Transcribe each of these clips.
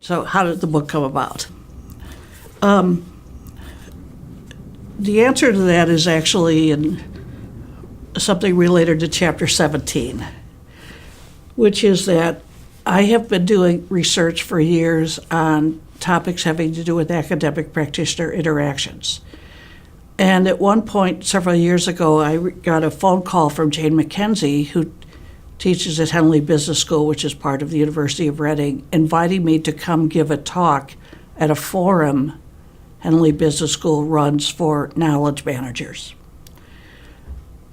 So how did the book come about? The answer to that is actually in something related to Chapter 17, which is that I have been doing research for years on topics having to do with academic practitioner interactions. And at one point, several years ago, I got a phone call from Jane McKenzie, who teaches at Henley Business School, which is part of the University of Reading, inviting me to come give a talk at a forum Henley Business School runs for knowledge managers.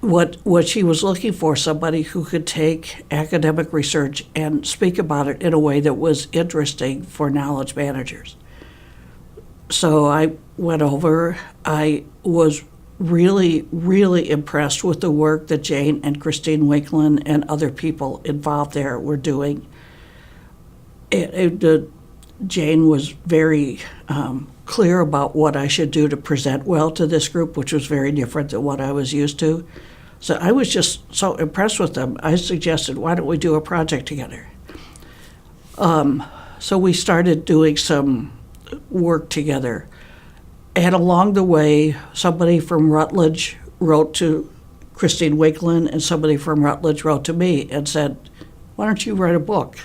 What she was looking for, somebody who could take academic research and speak about it in a way that was interesting for knowledge managers. So I went over. I was really, really impressed with the work that Jane and Christine Winklin and other people involved there were doing. Jane was very clear about what I should do to present well to this group, which was very different than what I was used to. So I was just so impressed with them, I suggested, why don't we do a project together? So we started doing some work together. And along the way, somebody from Rutledge wrote to Christine Winklin, and somebody from Rutledge wrote to me and said, why don't you write a book?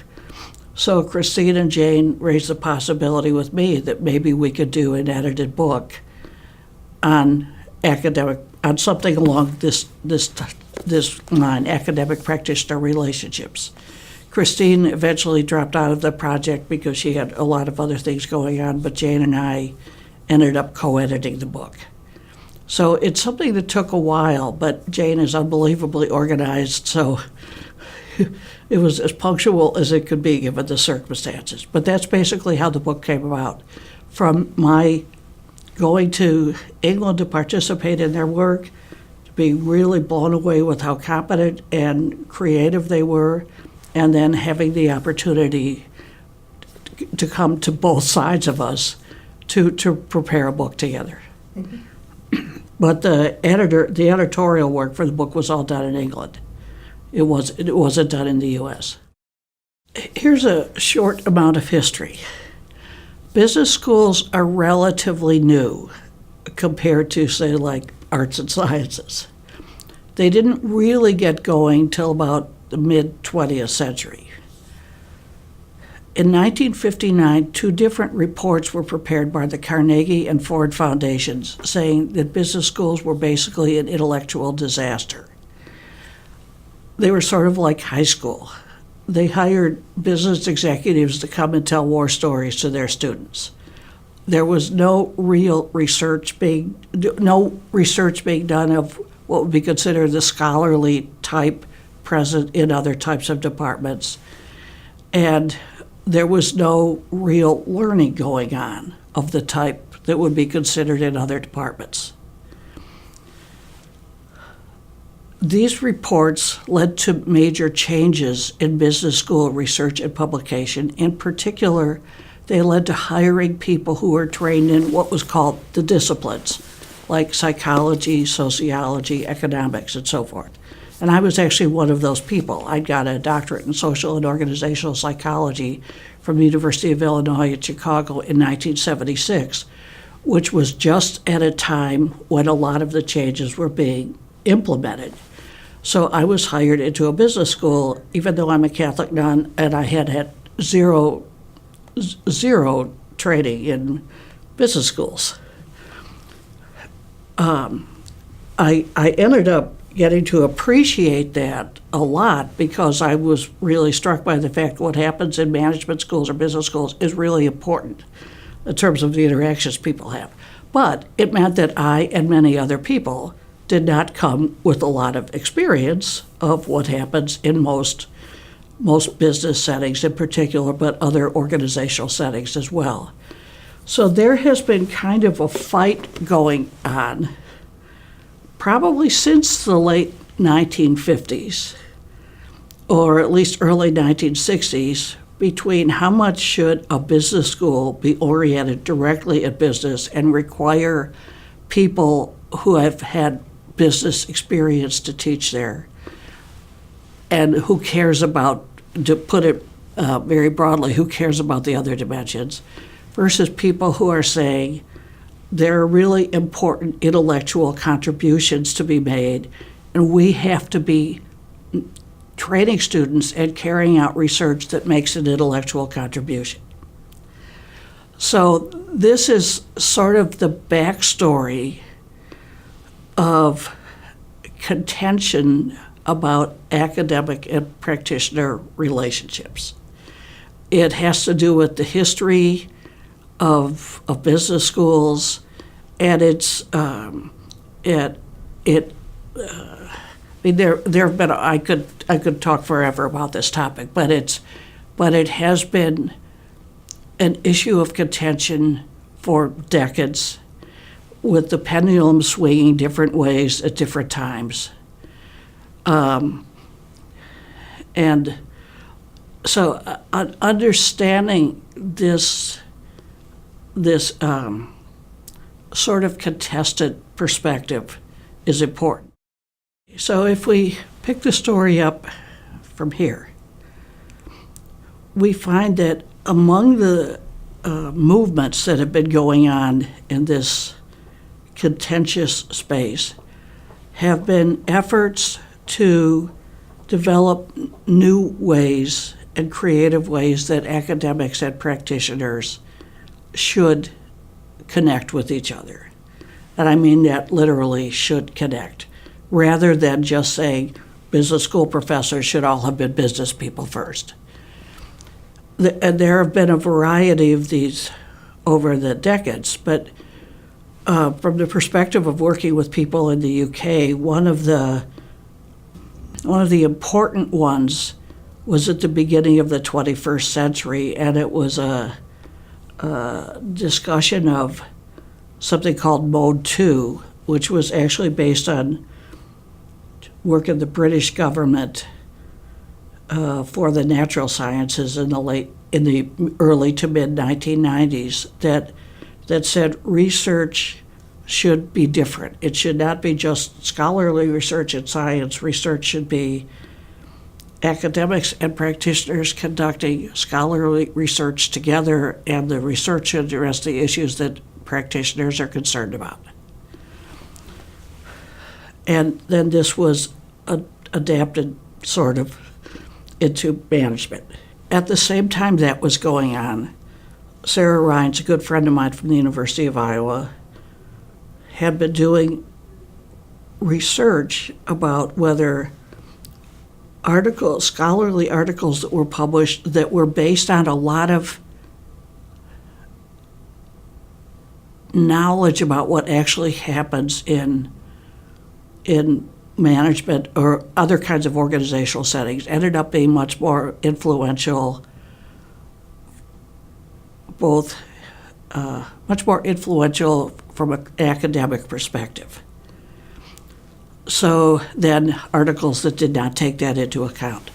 So Christine and Jane raised the possibility with me that maybe we could do an edited book on something along this line, academic practitioner relationships. Christine eventually dropped out of the project because she had a lot of other things going on, but Jane and I ended up co-editing the book. So it's something that took a while, but Jane is unbelievably organized, so it was as punctual as it could be given the circumstances. But that's basically how the book came about. From my going to England to participate in their work, to being really blown away with how competent and creative they were, and then having the opportunity to come to both sides of us to prepare a book together. Mm-hmm. But the editorial work for the book was all done in England. It wasn't done in the U.S. Here's a short amount of history. Business schools are relatively new compared to, say, like arts and sciences. They didn't really get going till about the mid-20th century. In 1959, 2 different reports were prepared by the Carnegie and Ford Foundations saying that business schools were basically an intellectual disaster. They were sort of like high school. They hired business executives to come and tell war stories to their students. There was no real research being done of what would be considered the scholarly type present in other types of departments. And there was no real learning going on of the type that would be considered in other departments. These reports led to major changes in business school research and publication. In particular, they led to hiring people who were trained in what was called the disciplines, like psychology, sociology, economics, and so forth. And I was actually one of those people. I got a doctorate in social and organizational psychology from the University of Illinois at Chicago in 1976, which was just at a time when a lot of the changes were being implemented. So I was hired into a business school, even though I'm a Catholic nun, and I had zero training in business schools. I ended up getting to appreciate that a lot because I was really struck by the fact what happens in management schools or business schools is really important in terms of the interactions people have. But it meant that I and many other people did not come with a lot of experience of what happens in most business settings in particular, but other organizational settings as well. So there has been kind of a fight going on probably since the late 1950s, or at least early 1960s, between how much should a business school be oriented directly at business and require people who have had business experience to teach there, and who cares about, to put it very broadly, who cares about the other dimensions, versus people who are saying there are really important intellectual contributions to be made, and we have to be training students and carrying out research that makes an intellectual contribution. So this is sort of the backstory of contention about academic and practitioner relationships. It has to do with the history of business schools, and there have been, I could talk forever about this topic, but it has been an issue of contention for decades, with the pendulum swinging different ways at different times. And so understanding this sort of contested perspective is important. So if we pick the story up from here, we find that among the movements that have been going on in this contentious space have been efforts to develop new ways and creative ways that academics and practitioners should connect with each other. And I mean that literally, should connect, rather than just saying business school professors should all have been business people first. And there have been a variety of these over the decades, but from the perspective of working with people in the UK, one of the important ones was at the beginning of the 21st century, and it was a discussion of something called Mode 2, which was actually based on work in the British government for the natural sciences in the early to mid 1990s, that said research should be different. It should not be just scholarly research in science. Research should be academics and practitioners conducting scholarly research together, and the research should address the issues that practitioners are concerned about. And then this was adapted sort of into management. At the same time that was going on, Sarah Rines, a good friend of mine from the University of Iowa, had been doing research about whether scholarly articles that were published that were based on a lot of knowledge about what actually happens in management or other kinds of organizational settings ended up being much more influential, much more influential from an academic perspective. So then articles that did not take that into account.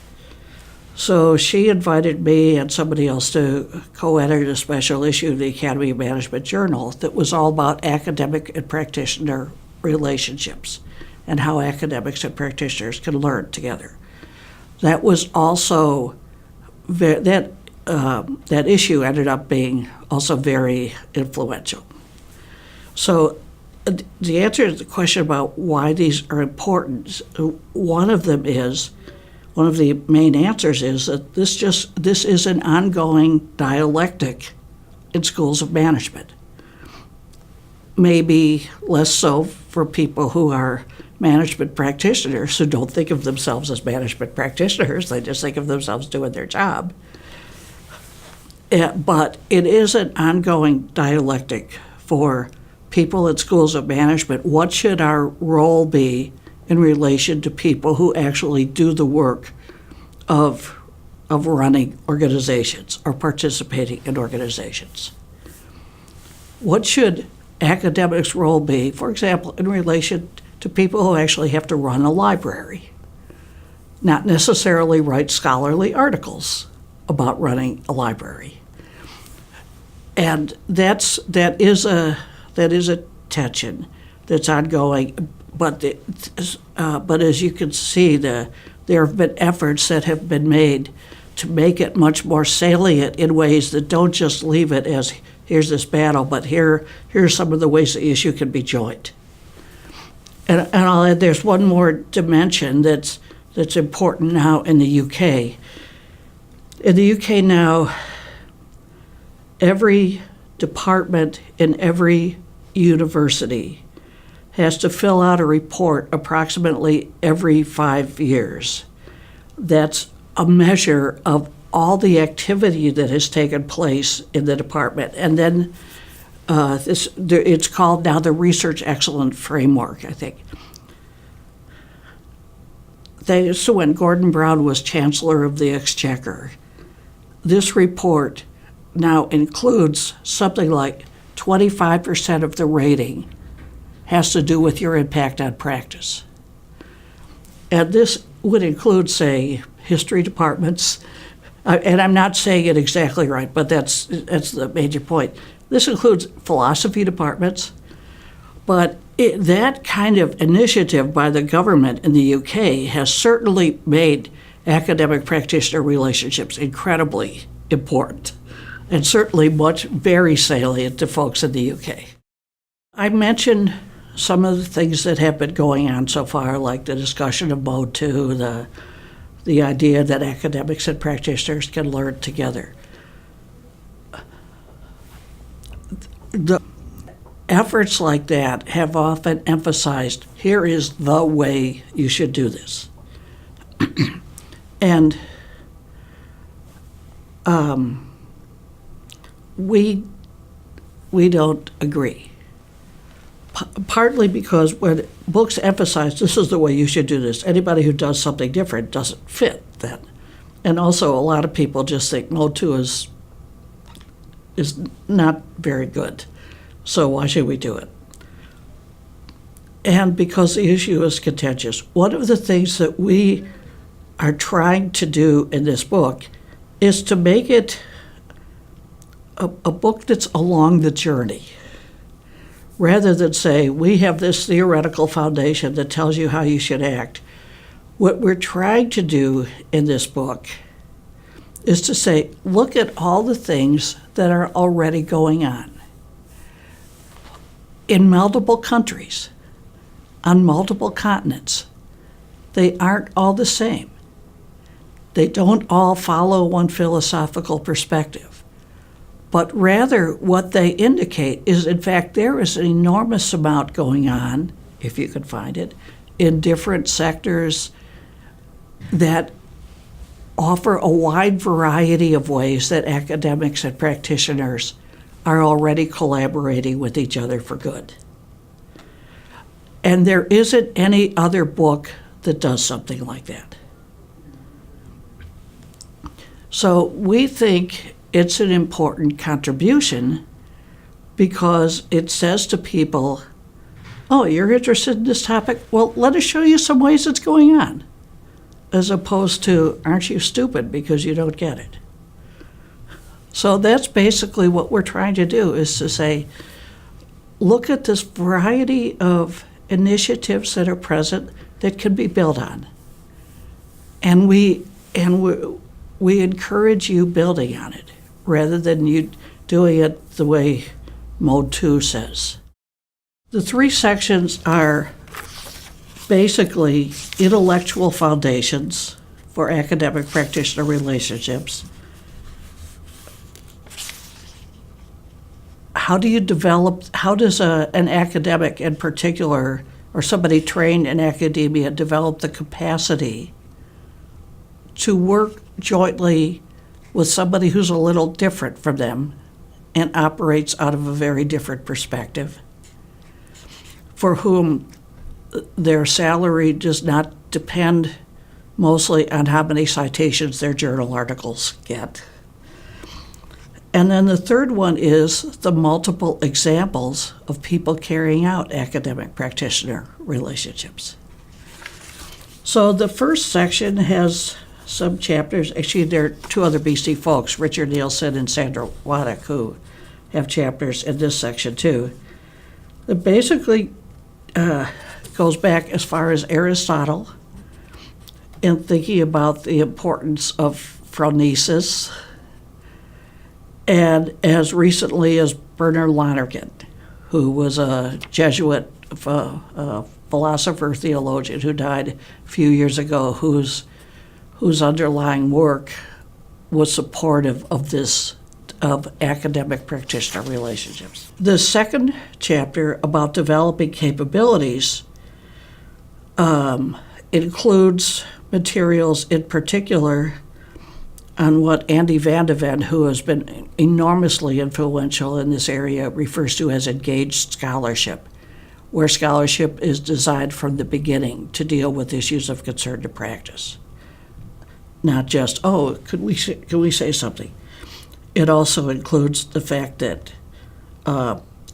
So she invited me and somebody else to co-edit a special issue of the Academy of Management Journal that was all about academic and practitioner relationships and how academics and practitioners can learn together. That was also that issue ended up being also very influential. So the answer to the question about why these are important, one of the main answers is that this is an ongoing dialectic in schools of management. Maybe less so for people who are management practitioners who don't think of themselves as management practitioners. They just think of themselves doing their job. But it is an ongoing dialectic for people in schools of management. What should our role be in relation to people who actually do the work of running organizations or participating in organizations? What should academics' role be, for example, in relation to people who actually have to run a library, not necessarily write scholarly articles about running a library? And that is a tension that's ongoing. But as you can see, there have been efforts that have been made to make it much more salient in ways that don't just leave it as here's this battle, but here's some of the ways the issue can be joined. And I'll add there's one more dimension that's important now in the UK. In the UK now, every department in every university has to fill out a report approximately every 5 years. That's a measure of all the activity that has taken place in the department. And then it's called now the Research Excellence Framework, I think. So when Gordon Brown was Chancellor of the Exchequer, this report now includes something like 25% of the rating has to do with your impact on practice. And this would include, say, history departments, and I'm not saying it exactly right, but that's the major point. This includes philosophy departments, but that kind of initiative by the government in the UK has certainly made academic-practitioner relationships incredibly important, and certainly very salient to folks in the UK. I mentioned some of the things that have been going on so far, like the discussion of Mode 2, the idea that academics and practitioners can learn together. The efforts like that have often emphasized, here is the way you should do this. And we don't agree. Partly because when books emphasize this is the way you should do this, anybody who does something different doesn't fit that. And also a lot of people just think Mode 2 is not very good, so why should we do it? And because the issue is contentious, one of the things that we are trying to do in this book is to make it a book that's along the journey. Rather than say, we have this theoretical foundation that tells you how you should act, what we're trying to do in this book is to say, look at all the things that are already going on in multiple countries, on multiple continents. They aren't all the same. They don't all follow one philosophical perspective. But rather, what they indicate is, in fact, there is an enormous amount going on, if you could find it, in different sectors that offer a wide variety of ways that academics and practitioners are already collaborating with each other for good. And there isn't any other book that does something like that. So we think it's an important contribution because it says to people, oh, you're interested in this topic? Well, let us show you some ways it's going on, as opposed to, aren't you stupid because you don't get it? So that's basically what we're trying to do, is to say, look at this variety of initiatives that are present that can be built on. And we encourage you building on it, rather than you doing it the way Mode 2 says. The three sections are basically intellectual foundations for academic-practitioner relationships. How does an academic in particular, or somebody trained in academia, develop the capacity to work jointly with somebody who's a little different from them and operates out of a very different perspective, for whom their salary does not depend mostly on how many citations their journal articles get. And then the third one is the multiple examples of people carrying out academic-practitioner relationships. So the first section has some chapters. Actually, there are two other BC folks, Richard Nielsen and Sandra Waddick, who have chapters in this section too. It basically goes back as far as Aristotle in thinking about the importance of phronesis, and as recently as Bernard Lonergan, who was a Jesuit philosopher, theologian who died a few years ago, whose underlying work was supportive of academic practitioner relationships. The second chapter about developing capabilities includes materials in particular on what Andy Van de Ven, who has been enormously influential in this area, refers to as engaged scholarship, where scholarship is designed from the beginning to deal with issues of concern to practice. Not just, can we say something? It also includes the fact that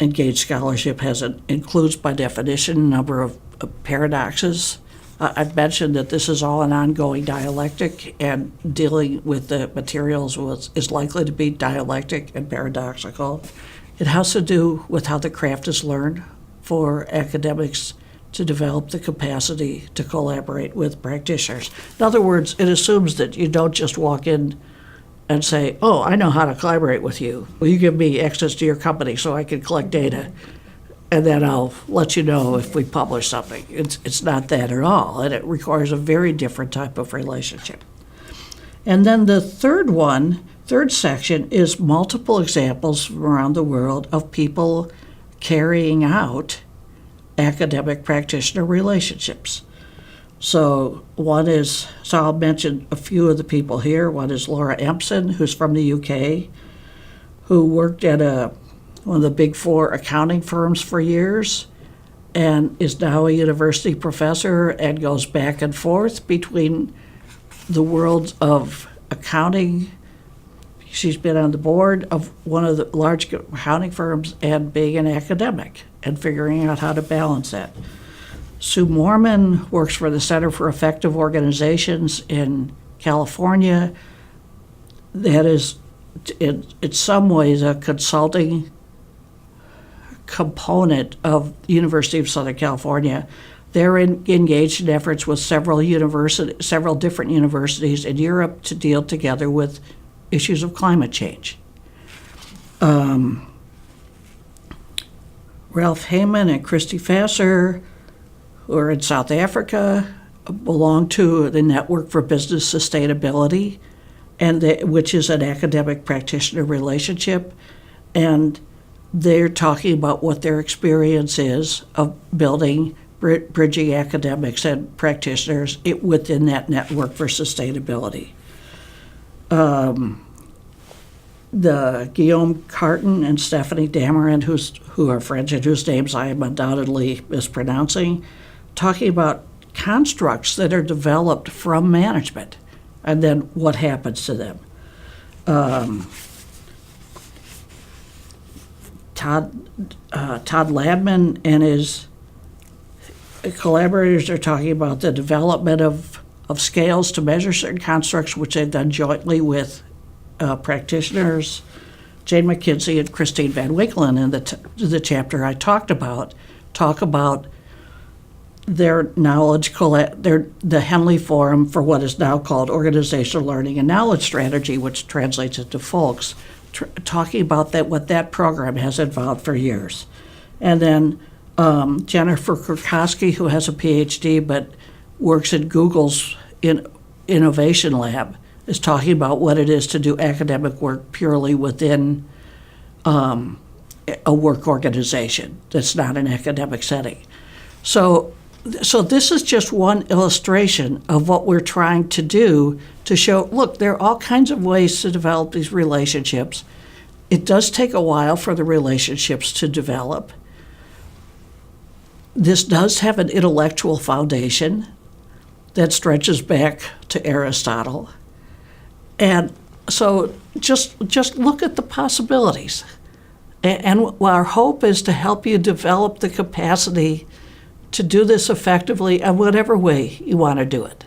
engaged scholarship includes by definition a number of paradoxes. I've mentioned that this is all an ongoing dialectic, and dealing with the materials is likely to be dialectic and paradoxical. It has to do with how the craft is learned for academics to develop the capacity to collaborate with practitioners. In other words, it assumes that you don't just walk in and say, I know how to collaborate with you. Will you give me access to your company so I can collect data? And then I'll let you know if we publish something. It's not that at all, and it requires a very different type of relationship. And then the third section is multiple examples from around the world of people carrying out academic practitioner relationships. So I'll mention a few of the people here. One is Laura Empson, who's from the UK, who worked at one of the big four accounting firms for years and is now a university professor and goes back and forth between the worlds of accounting. She's been on the board of one of the large accounting firms and being an academic and figuring out how to balance that. Sue Moorman works for the Center for Effective Organizations in California. That is, in some ways, a consulting component of the University of Southern California. They're engaged in efforts with several different universities in Europe to deal together with issues of climate change. Ralph Heyman and Christy Fasser, who are in South Africa, belong to the Network for Business Sustainability, which is an academic practitioner relationship, and they're talking about what their experience is of bridging academics and practitioners within that network for sustainability. The Guillaume Carton and Stephanie Dameron, who are French and whose names I am undoubtedly mispronouncing, talking about constructs that are developed from management and then what happens to them. Todd Ladman and his collaborators are talking about the development of scales to measure certain constructs, which they've done jointly with practitioners. Jane McKinsey and Christine Van Winkelen in the chapter I talk about their knowledge, the Henley Forum for what is now called Organizational Learning and Knowledge Strategy, which translates into folks, talking about what that program has involved for years. And then Jennifer Kurkowski, who has a PhD but works at Google's Innovation Lab, is talking about what it is to do academic work purely within a work organization that's not an academic setting. So this is just one illustration of what we're trying to do to show, look, there are all kinds of ways to develop these relationships. It does take a while for the relationships to develop. This does have an intellectual foundation that stretches back to Aristotle. And so just look at the possibilities. And our hope is to help you develop the capacity to do this effectively in whatever way you want to do it.